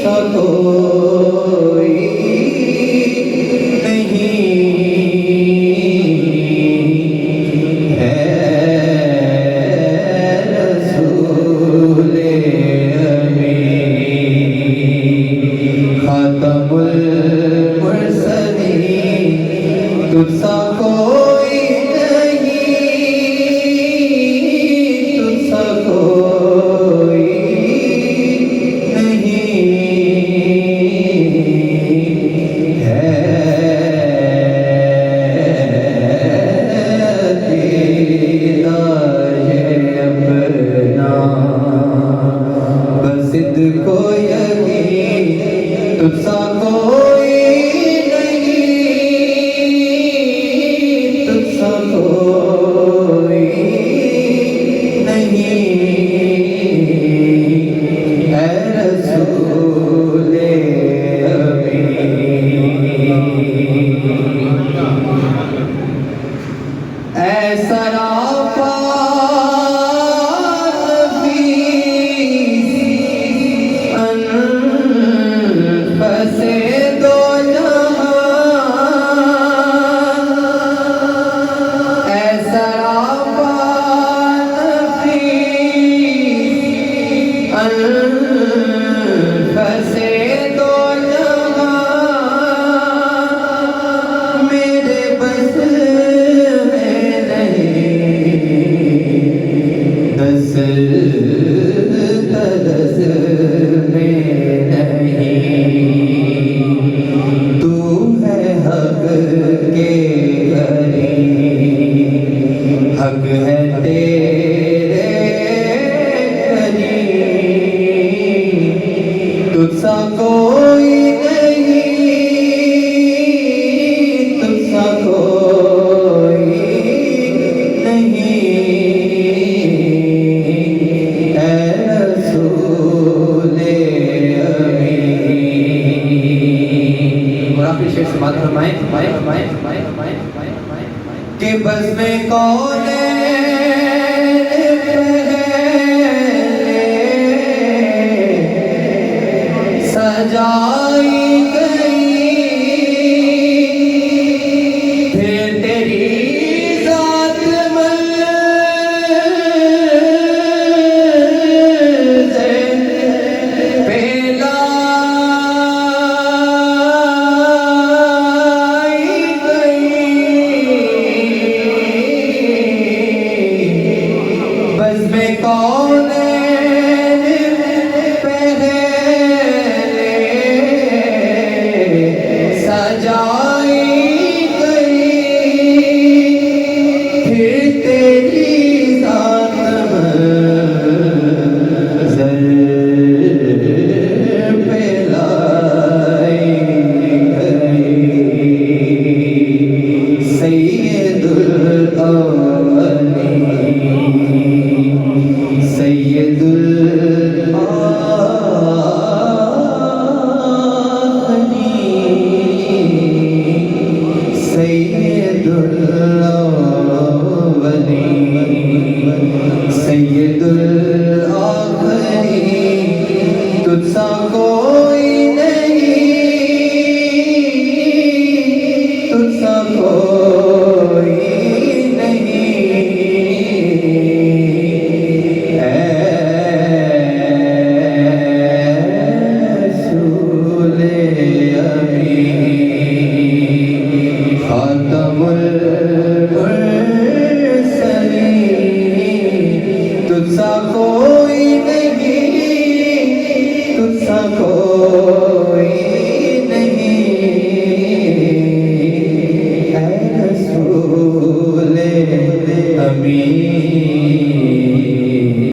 सा कोई नहीं है रसूले अमीन खातमुल मुरसलीन तुझसा कोई नहीं तुझसा कोई को यकीन तुझसा कोई नहीं तुझसा कोई नहीं है रसूले अमीन ऐसा फसे दो जहां मेरे बस में नहीं दस तरस में नहीं तू है हक के करीब हक है तेरे तुझसा कोई नहीं तुझसा कोई नहीं ऐ रसूले अमीन। और आखिरी शेर से बात फरमाएं कि बस में कौन सजाई